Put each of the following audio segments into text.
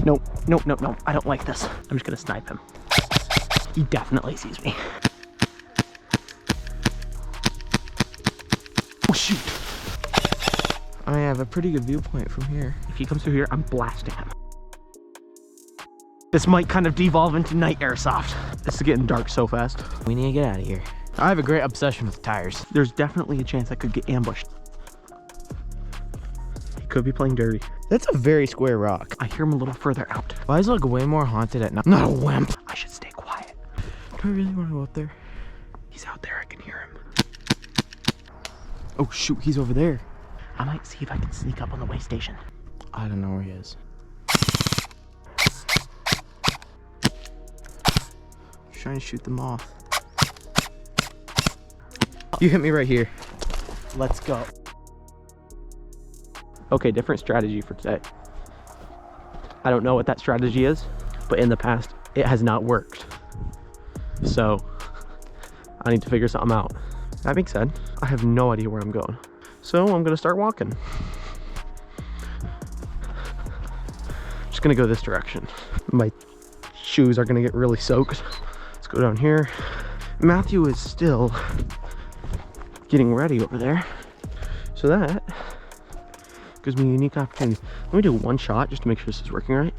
Nope, nope, nope, nope. I don't like this. I'm just gonna snipe him. He definitely sees me. Oh shoot. I have a pretty good viewpoint from here. If he comes through here, I'm blasting him. This might kind of devolve into night airsoft. This is getting dark so fast. We need to get out of here. I have a great obsession with tires. There's definitely a chance I could get ambushed. He could be playing dirty. That's a very square rock. I hear him a little further out. Why is it like way more haunted at night? Not a wimp. I should stay quiet. Do I really want to go up there? He's out there, I can hear him. Oh shoot, he's over there. I might see if I can sneak up on the way station. I don't know where he is. Trying to shoot them off. You hit me right here. Let's go. Okay, different strategy for today. I don't know what that strategy is, but in the past, it has not worked. So, I need to figure something out. That being said, I have no idea where I'm going. So, I'm gonna start walking. Just gonna go this direction. My shoes are gonna get really soaked. Let's go down here. Matthew is still getting ready over there. So that gives me a unique opportunity. Let me do one shot just to make sure this is working right.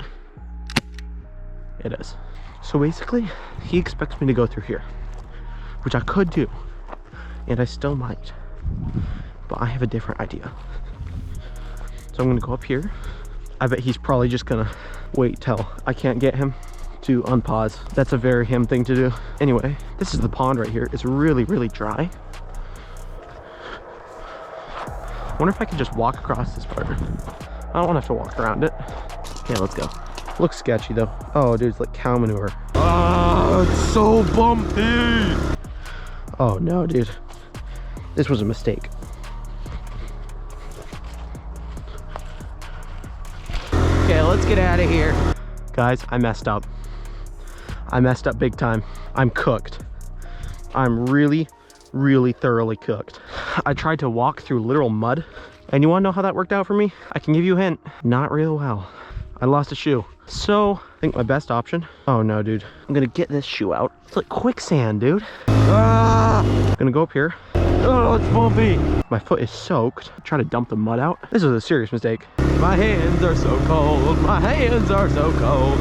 It is. So basically, he expects me to go through here, which I could do, and I still might, but I have a different idea. So I'm gonna go up here. I bet he's probably just gonna wait till I can't get him to unpause. That's a very him thing to do. Anyway, this is the pond right here. It's really, really dry. I wonder if I can just walk across this part. I don't want to have to walk around it. Okay, let's go. Looks sketchy though. Oh, dude, it's like cow manure. Oh, it's so bumpy. Oh no, dude. This was a mistake. Okay, let's get out of here. Guys, I messed up. I messed up big time. I'm cooked. I'm really, really thoroughly cooked. I tried to walk through literal mud, and you want to know how that worked out for me? I can give you a hint. Not real well. I lost a shoe. So, I think my best option. Oh no, dude. I'm gonna get this shoe out. It's like quicksand, dude. Ah! I'm gonna go up here. Oh, it's bumpy. My foot is soaked. Try to dump the mud out. This was a serious mistake. My hands are so cold. My hands are so cold.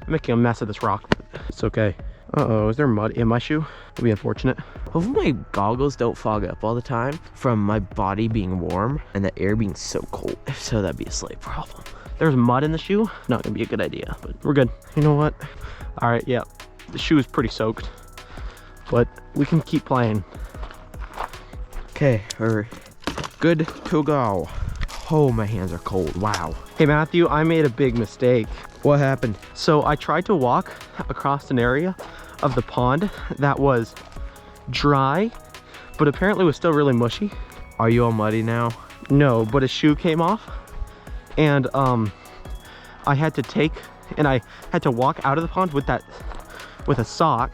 I'm making a mess of this rock. It's okay. Uh-oh, is there mud in my shoe? It'll be unfortunate. Hopefully my goggles don't fog up all the time from my body being warm and the air being so cold. If so, that'd be a slight problem. There's mud in the shoe. Not gonna be a good idea, but we're good. You know what? All right, yeah. The shoe is pretty soaked, but we can keep playing. Okay, we're good to go. Oh, my hands are cold. Wow. Hey, Matthew, I made a big mistake. What happened? So I tried to walk across an area of the pond that was dry, but apparently was still really mushy. Are you all muddy now? No, but a shoe came off, and I had to walk out of the pond with a sock,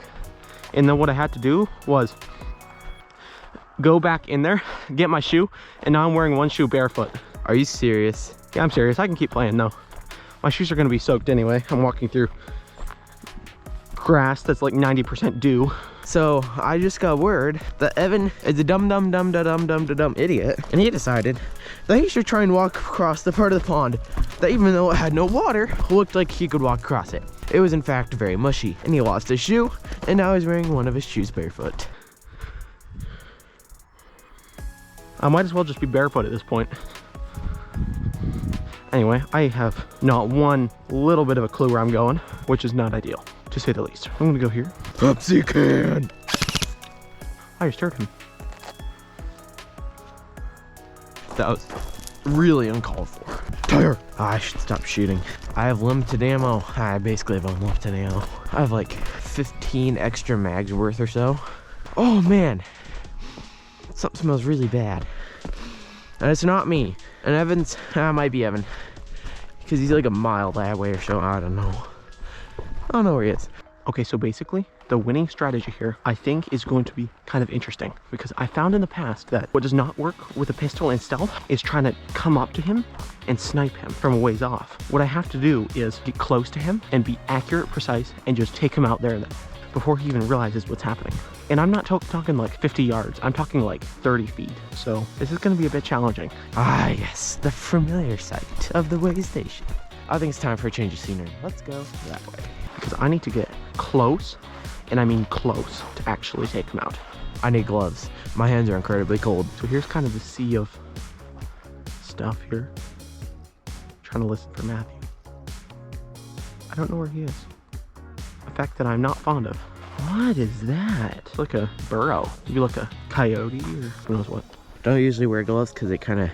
and then what I had to do was go back in there, get my shoe, and now I'm wearing one shoe barefoot. Are you serious? Yeah, I'm serious. I can keep playing though. My shoes are gonna be soaked anyway. I'm walking through grass that's like 90% dew. So I just got word that Evan is a dumb idiot, and he decided that he should try and walk across the part of the pond that, even though it had no water, looked like he could walk across it. It was in fact very mushy, and he lost his shoe, and now he's wearing one of his shoes barefoot. I might as well just be barefoot at this point. Anyway, I have not one little bit of a clue where I'm going, which is not ideal, to say the least. I'm gonna go here. Pepsi can! I just heard him. That was really uncalled for. Tire! I should stop shooting. I have limited ammo. I basically have unlimited ammo. I have like 15 extra mags worth or so. Oh man! Something smells really bad. And it's not me. And Evan's, might be Evan. Because he's like a mile that way or so. I don't know. I don't know where he is. Okay, so basically, The winning strategy here, I think, is going to be kind of interesting because I found in the past that what does not work with a pistol in stealth is trying to come up to him and snipe him from a ways off. What I have to do is get close to him and be accurate, precise, and just take him out there and then before he even realizes what's happening. And I'm not talking like 50 yards, I'm talking like 30 feet. So this is gonna be a bit challenging. Ah, yes, the familiar sight of the way station. I think it's time for a change of scenery. Let's go that way. Because I need to get close, and I mean close, to actually take him out. I need gloves. My hands are incredibly cold. So here's kind of the sea of stuff here. Trying to listen for Matthew. I don't know where he is. A fact that I'm not fond of. What is that? It's like a burrow. Maybe like a coyote or who knows what. Don't usually wear gloves because it kind of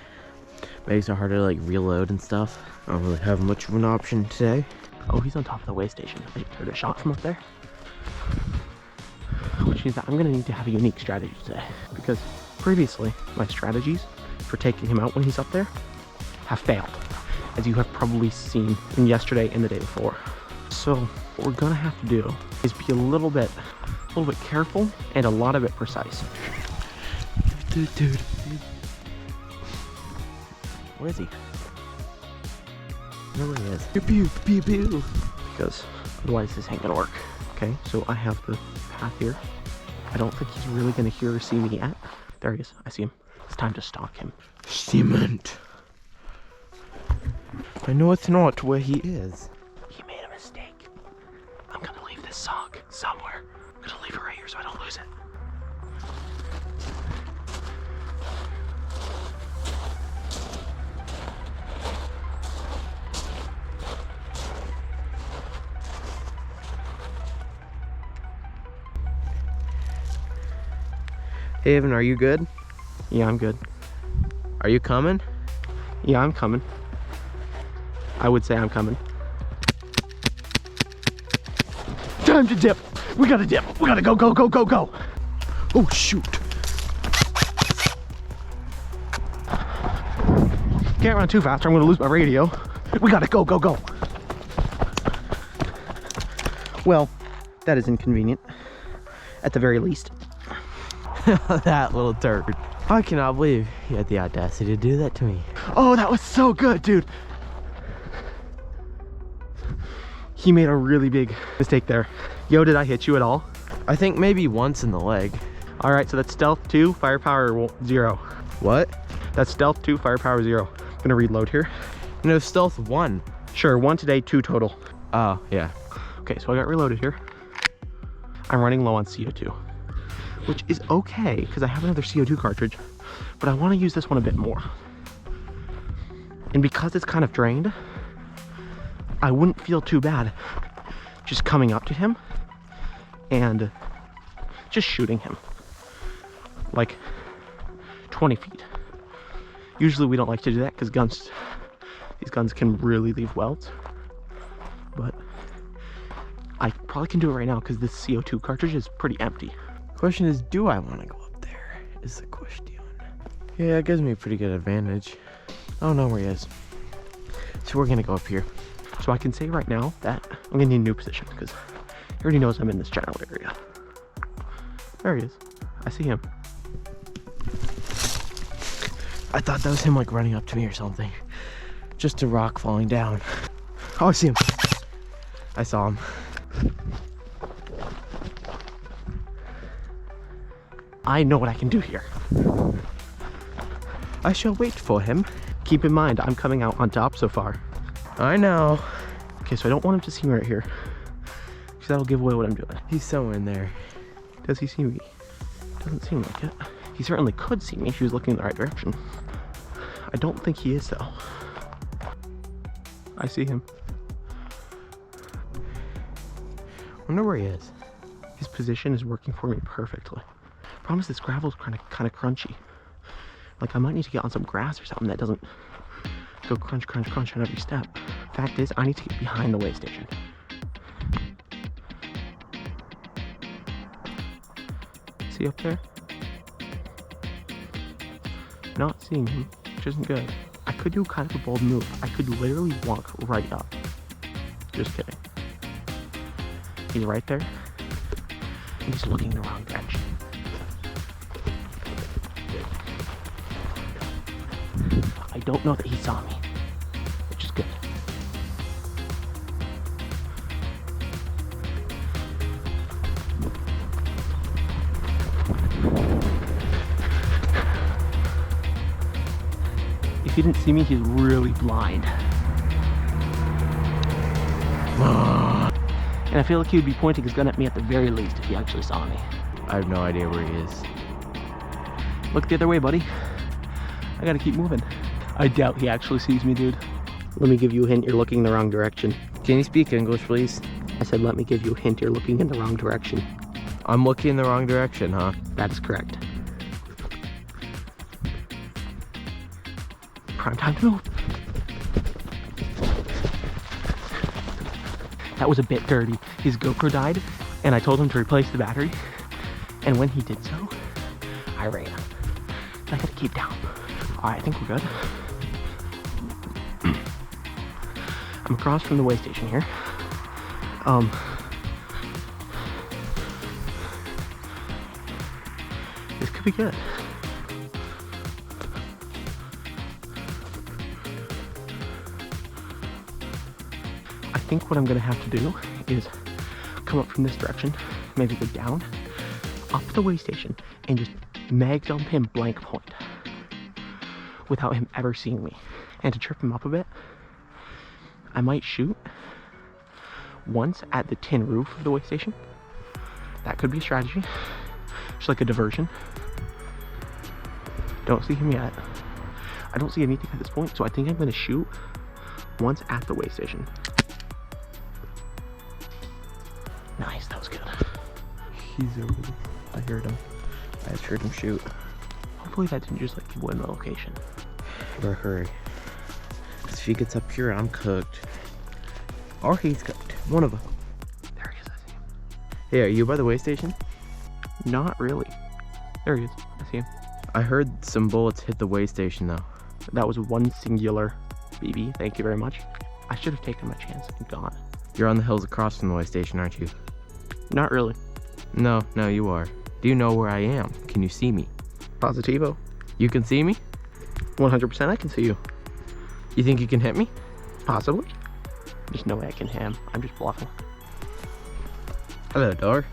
makes it harder to like reload and stuff. I don't really have much of an option today. Oh, he's on top of the way station. I just heard a shot from up there. Which means that I'm gonna need to have a unique strategy today. Because previously, my strategies for taking him out when he's up there have failed. As you have probably seen in yesterday and the day before. So what we're gonna have to do is be a little bit careful and a lot of it precise. Where is he? I know where he is. Pew, pew, pew, pew. Because otherwise this ain't gonna work. Okay, so I have the path here. I don't think he's really gonna hear or see me yet. There he is, I see him. It's time to stalk him. Cement. I know it's not where he is. He made a mistake. I'm gonna leave this sock somewhere. I'm gonna leave it right here so I don't lose it. Hey Evan, are you good? Yeah, I'm good. Are you coming? Yeah, I'm coming. I would say I'm coming. Time to dip. We gotta dip. We gotta go, go, go, go, go. Oh shoot. Can't run too fast or I'm gonna lose my radio. We gotta go, go, go. Well, that is inconvenient. At the very least. That little turd. I cannot believe he had the audacity to do that to me. Oh, that was so good, dude. He made a really big mistake there. Yo, did I hit you at all? I think maybe once in the leg. All right, so that's stealth 2, firepower 0. What? That's stealth 2, firepower 0. I'm gonna reload here. No, stealth 1. Sure, 1 today, 2 total. Oh, yeah. Okay, so I got reloaded here. I'm running low on CO2, which is okay because I have another CO2 cartridge, but I want to use this one a bit more. And because it's kind of drained, I wouldn't feel too bad just coming up to him and just shooting him like 20 feet. Usually we don't like to do that because these guns can really leave welds, but I probably can do it right now because this CO2 cartridge is pretty empty. Question is, do I want to go up there? Is the question. Yeah, it gives me a pretty good advantage. I don't know where he is. So we're gonna go up here. So I can say right now that I'm gonna need a new position because he already knows I'm in this general area. There he is. I see him. I thought that was him like running up to me or something. Just a rock falling down. Oh, I see him. I saw him. I know what I can do here. I shall wait for him. Keep in mind, I'm coming out on top so far. I know. Okay, so I don't want him to see me right here, because that'll give away what I'm doing. He's somewhere in there. Does he see me? Doesn't seem like it. He certainly could see me if he was looking in the right direction. I don't think he is though. I see him. Wonder where he is. His position is working for me perfectly. Promise this gravel's kind of crunchy. Like I might need to get on some grass or something that doesn't go crunch, crunch, crunch on every step. Fact is, I need to get behind the way station. See up there? Not seeing him, which isn't good. I could do kind of a bold move. I could literally walk right up. Just kidding. He's right there. And he's looking the wrong direction. I don't know that he saw me, which is good. If he didn't see me, he's really blind. And I feel like he would be pointing his gun at me at the very least if he actually saw me. I have no idea where he is. Look the other way, buddy. I gotta keep moving. I doubt he actually sees me, dude. Let me give you a hint, you're looking the wrong direction. Can you speak English, please? I said, let me give you a hint, you're looking in the wrong direction. I'm looking in the wrong direction, huh? That is correct. Prime time to move. That was a bit dirty. His GoPro died, and I told him to replace the battery. And when he did so, I ran. I gotta keep down. Alright, I think we're good. I'm across from the way station here. This could be good. I think what I'm gonna have to do is come up from this direction, maybe go down, up the way station, and just mag dump him blank point without him ever seeing me. And to trip him up a bit, I might shoot once at the tin roof of the way station. That could be a strategy. Just like a diversion. Don't see him yet. I don't see anything at this point, so I think I'm gonna shoot once at the way station. Nice, that was good. He's over there. I heard him. I just heard him shoot. Hopefully that didn't just like people in the location. Better hurry. Because if he gets up here, I'm cooked. Or he's cooked. One of them. There he is, I see him. Hey, are you by the way station? Not really. There he is, I see him. I heard some bullets hit the way station though. That was one singular BB, thank you very much. I should have taken my chance and gone. You're on the hills across from the way station, aren't you? Not really. No, you are. Do you know where I am? Can you see me? Positivo. You can see me? 100% I can see you. You think you can hit me? Possibly. There's no way I can hit him. I'm just bluffing. Hello, door.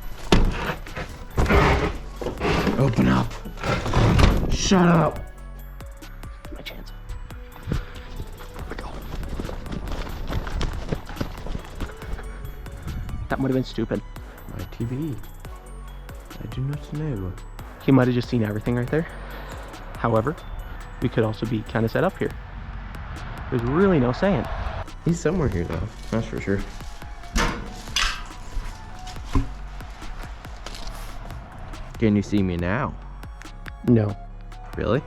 Open up. Shut up. My chance. Here we go. That might have been stupid. My TV. I do not know. He might have just seen everything right there. However, we could also be kind of set up here. There's really no saying. He's somewhere here though, that's for sure. Can you see me now? No, Really?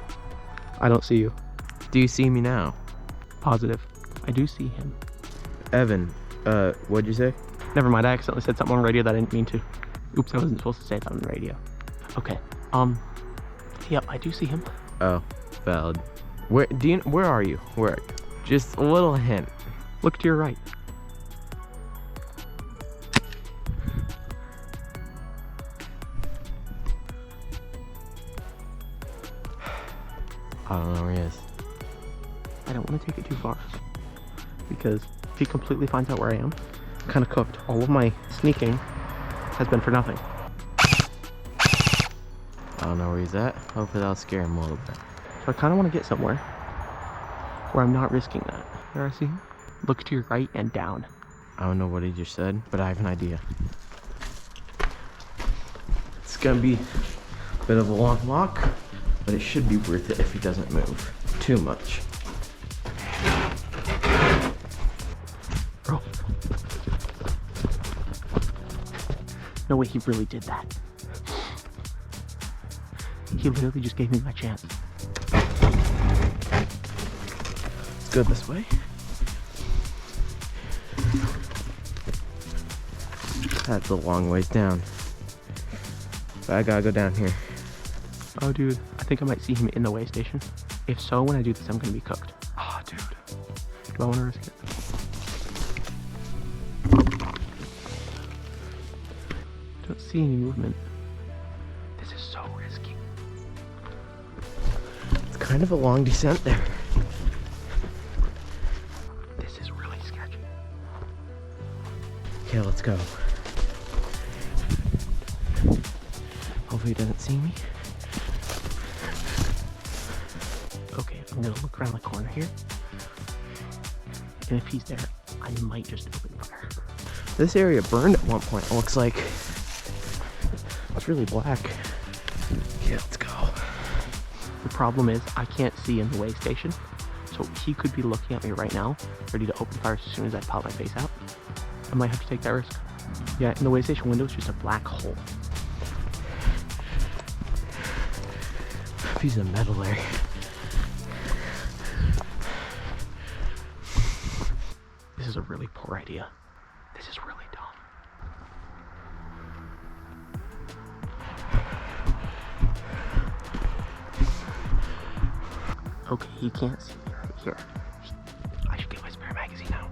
I don't see you. Do you see me now? Positive. I do see him. Evan, what'd you say? Never mind, I accidentally said something on radio that I didn't mean to. Oops, I wasn't supposed to say that on the radio. Okay, yep, I do see him. Oh, valid. Where are you? Where? Just a little hint. Look to your right. I don't know where he is. I don't want to take it too far, because if he completely finds out where I am, I'm kind of cooked. All of my sneaking has been for nothing. I don't know where he's at. Hopefully that'll scare him a little bit. So I kind of want to get somewhere where I'm not risking that. There, I see him. Look to your right and down. I don't know what he just said, but I have an idea. It's gonna be a bit of a long walk, but it should be worth it if he doesn't move too much. Bro. No way he really did that. He literally just gave me my chance. Let's go this way. That's a long ways down. But I gotta go down here. Oh, dude, I think I might see him in the way station. If so, when I do this, I'm gonna be cooked. Oh, dude. Do I want to risk it? Don't see see any movement. This is so risky. It's kind of a long descent there. This is really sketchy. Okay, let's go. Hopefully he doesn't see me. Okay, I'm gonna look around the corner here. And if he's there, I might just open fire. This area burned at one point, it looks like. It's really black. Okay, let's go. The problem is I can't see in the way station. So he could be looking at me right now, ready to open fire as soon as I pop my face out. I might have to take that risk. Yeah, in the way station window is just a black hole. Piece of metal there. This is a really poor idea. This is really dumb. Okay, he can't see me right here. I should get my spare magazine out.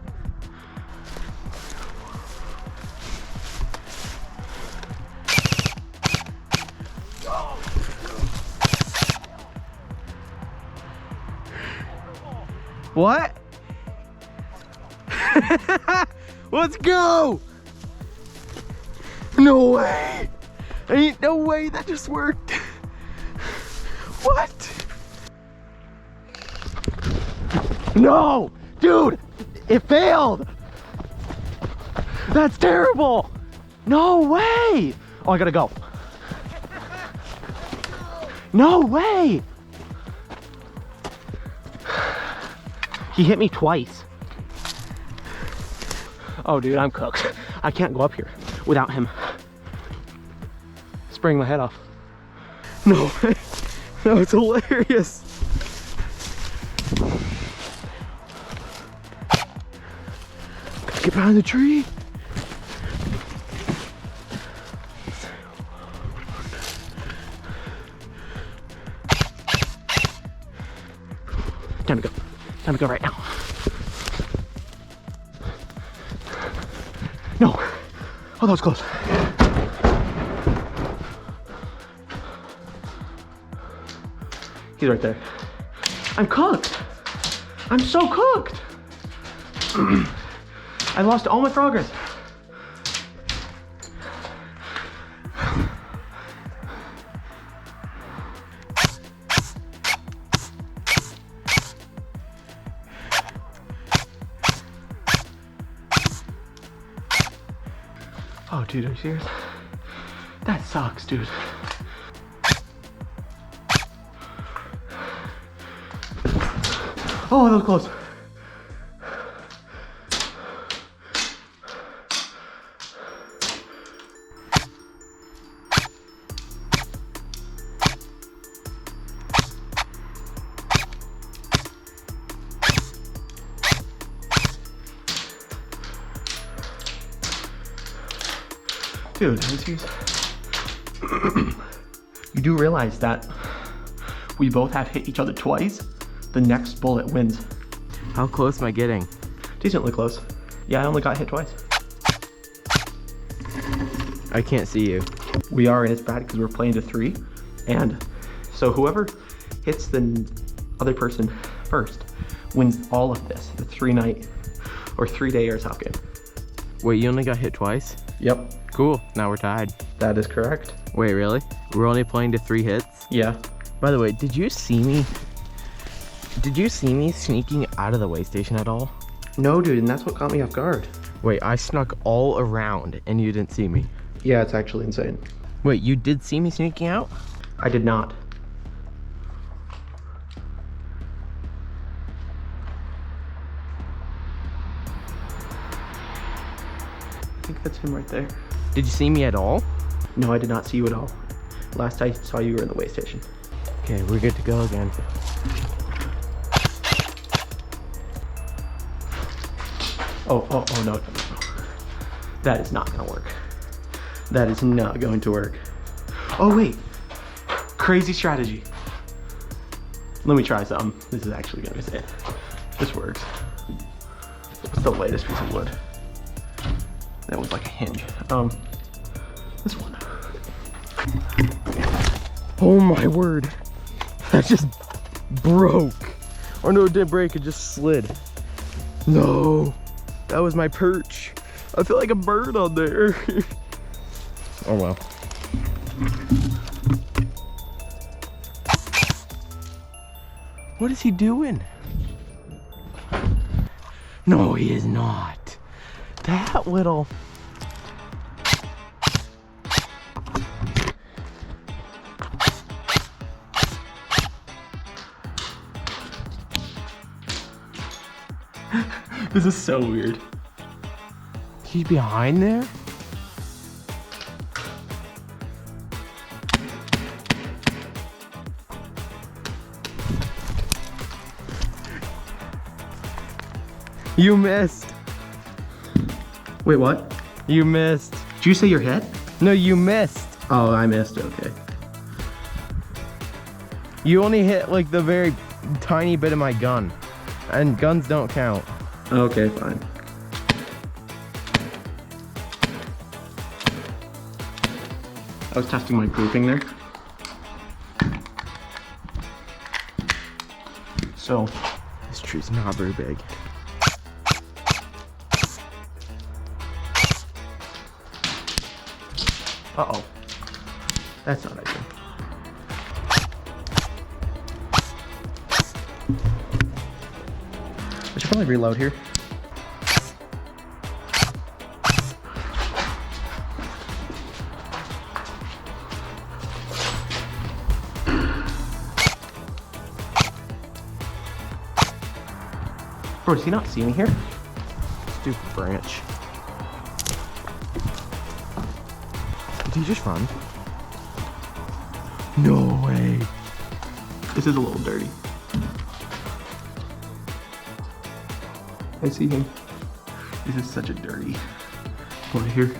What? Let's go! No way! Ain't no way that just worked. What? No! Dude! It failed! That's terrible! No way! Oh, I gotta go. No way! He hit me twice. Oh, dude, I'm cooked. I can't go up here without him spraying my head off. No way. That was hilarious. Gotta get behind the tree. Time to go. Time to go right now. No. Oh, that was close. He's right there. I'm cooked. I'm so cooked. I lost all my progress. Oh, dude, are you serious? That sucks, dude. Oh, that was close. Dude, are you serious? You do realize that we both have hit each other twice? The next bullet wins. How close am I getting? Decently close. Yeah, I only got hit twice. I can't see you. We are, and it's bad because we're playing to 3. And so whoever hits the other person first wins all of this. The 3-night or 3-day Airsoft game. Wait, you only got hit twice? Yep, Cool, now we're tied. that is correct. Wait, really? We're only playing to 3 hits? Yeah. By the way, did you see me? Did you see me sneaking out of the way station at all? No, dude, and that's what caught me off guard. Wait, I snuck all around and you didn't see me. Yeah, it's actually insane. Wait, you did see me sneaking out? I did not. I think that's him right there. Did you see me at all? No, I did not see you at all. Last I saw you were in the way station. Okay, we're good to go again. Oh, no. That is not gonna work. That is not going to work. Oh, wait. Crazy strategy. Let me try something. This is actually gonna be it. This works. What's the latest piece of wood? That was like a hinge. This one. Oh my word. That just broke. Or no, it didn't break, it just slid. No, that was my perch. I feel like a bird on there. Oh well. What is he doing? No, he is not. That little... This is so weird. He's behind there? You missed. Wait, what? You missed. Did you say your hit? No, you missed. Oh, I missed, okay. You only hit like the very tiny bit of my gun. And guns don't count. Okay, fine. I was testing my grouping there. So, This tree's not very big. uh-oh. That's not ideal. I should probably reload here. Bro, does he not see me here? Stupid branch. Did he just run? No way. This is a little dirty. I see him. This is such a dirty one here.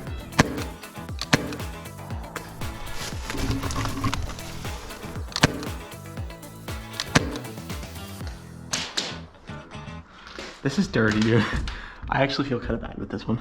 This is dirty, dude. I actually feel kind of bad with this one.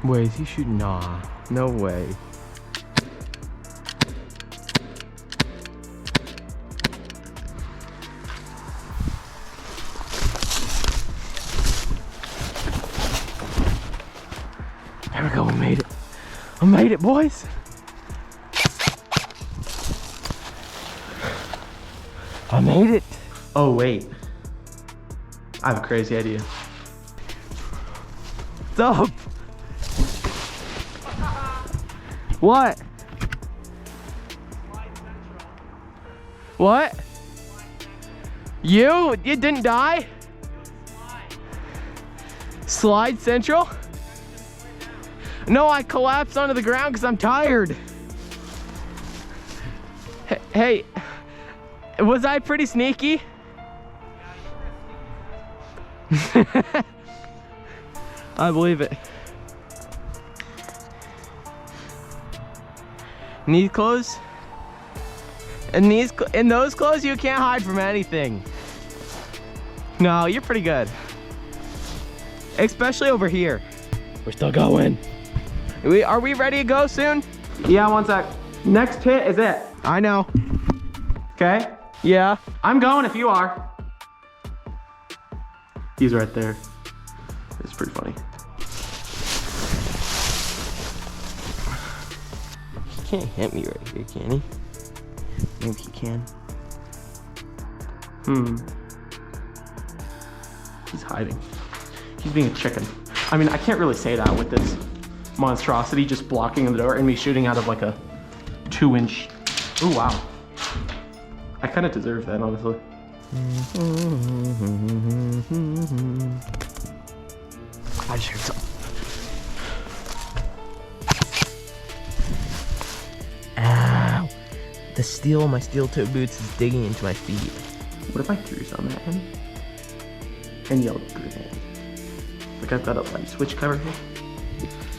Wait, is he shooting? Nah, no way. There we go, we made it. We made it, boys. I made it. Oh, wait. I have a crazy idea. What's up? What? What? You didn't die? Slide Central? No, I collapsed onto the ground because I'm tired. Hey, was I pretty sneaky? I believe it. Need clothes? In those clothes, you can't hide from anything. No, you're pretty good. Especially over here. We're still going. Are we ready to go soon? Yeah, one sec. Next hit is it. I know. Okay? Yeah. I'm going if you are. He's right there. It's pretty funny. He can't hit me right here, can he? Maybe he can. He's hiding. He's being a chicken. I mean, I can't really say that with this monstrosity just blocking the door and me shooting out of like a 2-inch. Oh, wow. I kind of deserve that, honestly. I just heard something. Ow. My steel toe boots is digging into my feet. What if I threw something at him and yelled grenade? Like I've got a light switch cover here.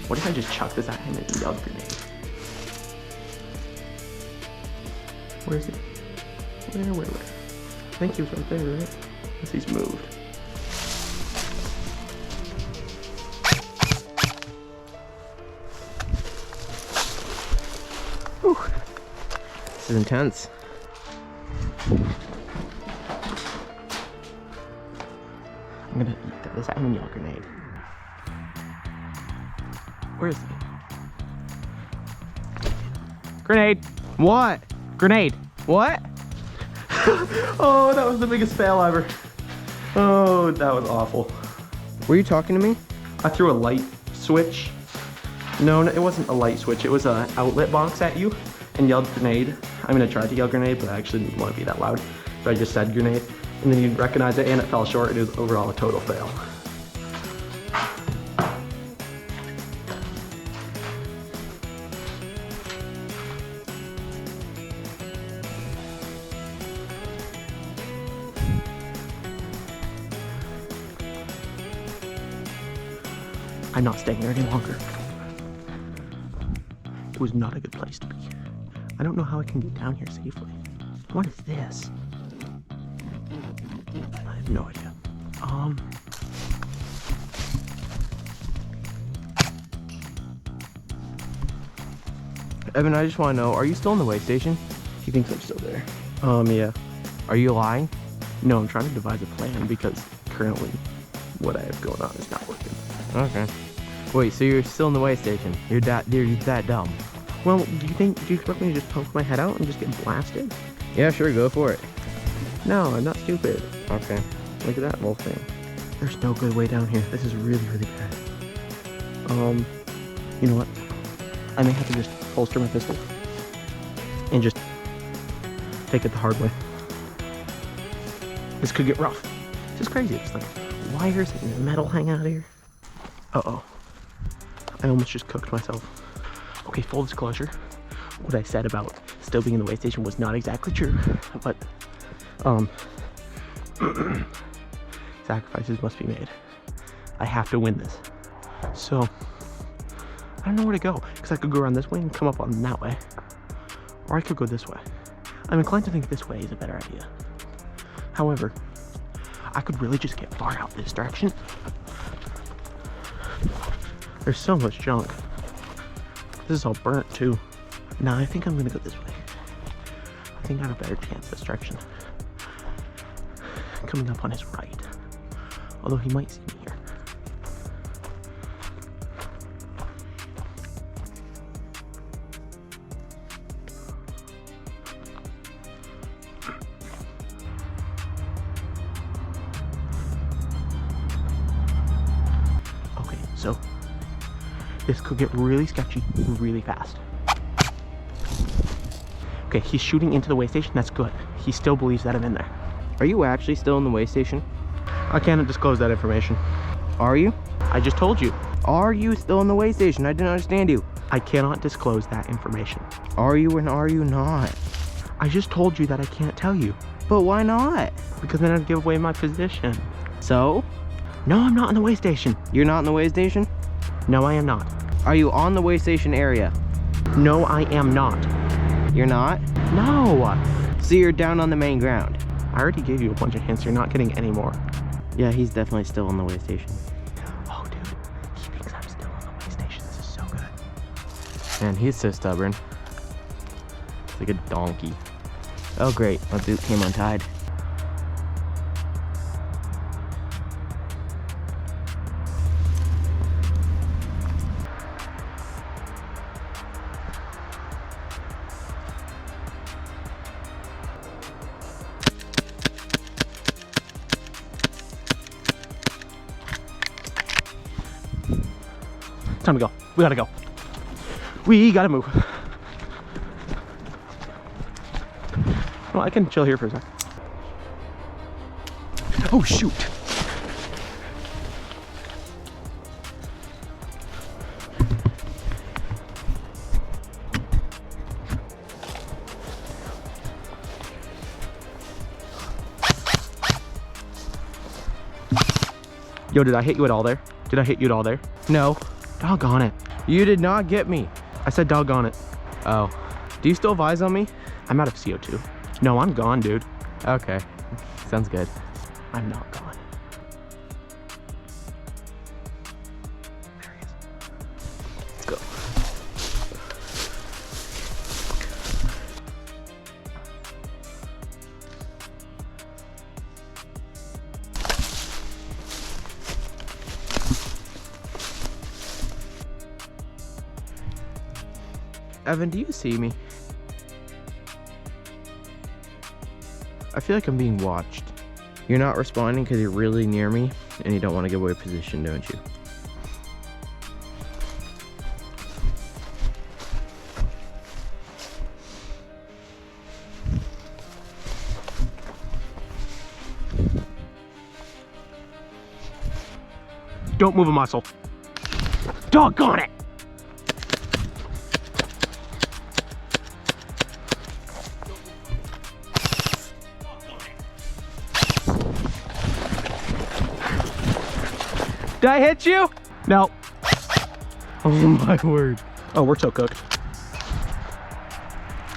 What if I just chuck this at him and yelled grenade? Where is he? Where? I think he was right there, right? Unless he's moved. Whew. This is intense. I'm gonna throw this at him and yell grenade. Where is he? Grenade! What? Grenade! What? Oh, that was the biggest fail ever. Oh, that was awful. Were you talking to me? I threw a light switch. No, it wasn't a light switch. It was an outlet box at you and yelled grenade. I mean, I tried to yell grenade, but I actually didn't want to be that loud. So I just said grenade. And then you recognize it and it fell short. It was overall a total fail. I'm not staying here any longer. It was not a good place to be. I don't know how I can get down here safely. What is this? I have no idea. Evan, I just want to know, are you still in the way station? He thinks I'm still there. Yeah. Are you lying? No, I'm trying to devise a plan because currently what I have going on is not working. Okay. Wait, so you're still in the way station? You're that dumb? Well, do you expect me to just poke my head out and just get blasted? Yeah, sure, go for it. No, I'm not stupid. Okay. Look at that whole thing. There's no good way down here. This is really, really bad. You know what? I may have to just holster my pistol and just take it the hard way. This could get rough. This is crazy. It's like wires and metal hang out of here. Uh-oh. I almost just cooked myself. Okay, full disclosure. What I said about still being in the way station was not exactly true, but sacrifices must be made. I have to win this. So, I don't know where to go, because I could go around this way and come up on that way. Or I could go this way. I'm inclined to think this way is a better idea. However, I could really just get far out this direction. There's so much junk. This is all burnt too. Nah, I think I'm gonna go this way. I think I have a better chance this direction. Coming up on his right. Although he might see me here. Okay, so this could get really sketchy really fast. Okay, he's shooting into the way station. That's good. He still believes that I'm in there. Are you actually still in the way station? I can't disclose that information. Are you? I just told you. Are you still in the way station? I didn't understand you. I cannot disclose that information. Are you and are you not? I just told you that I can't tell you. But why not? Because then I'd give away my position. So? No, I'm not in the way station. You're not in the way station? No, I am not. Are you on the way station area? No, I am not. You're not? No. So you're down on the main ground? I already gave you a bunch of hints. You're not getting any more. Yeah, he's definitely still on the way station. Oh, dude. He thinks I'm still on the way station. This is so good. Man, he's so stubborn. It's like a donkey. Oh, great. My boot came untied. Time to go. We gotta go. We gotta move. Well, I can chill here for a sec. Oh, shoot. Yo, did I hit you at all there? Did I hit you at all there? No. Doggone it. You did not get me. I said doggone it. Oh. Do you still have eyes on me? I'm out of CO2. No, I'm gone, dude. Okay. Sounds good. I'm not gone. There he is. Let's go. Evan, do you see me? I feel like I'm being watched. You're not responding because you're really near me and you don't want to give away position, don't you? Don't move a muscle. Doggone it! Did I hit you? No. Oh my word. Oh, we're so cooked.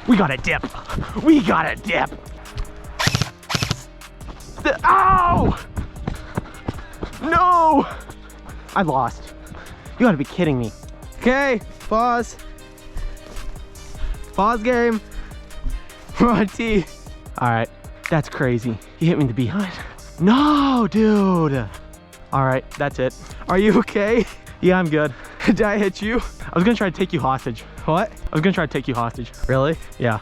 We got a dip. We got a dip. Ow! No! I lost. You gotta be kidding me. Okay, pause. Pause game. We're on T. All right, that's crazy. You hit me in the behind. No, dude. All right, that's it. Are you okay? Yeah, I'm good. Did I hit you? I was gonna try to take you hostage. What? I was gonna try to take you hostage. Really? Yeah.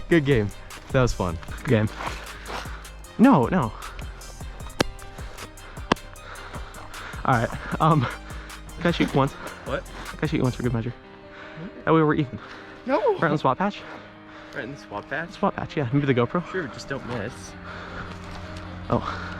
Good game. That was fun. Game. No, no. All right. Can I shoot you once? What? Can I shoot you once for good measure? That way we're even. No. Right on the swap patch? Right in the swap patch? Swap patch, yeah. Maybe the GoPro? Sure, just don't miss. Oh.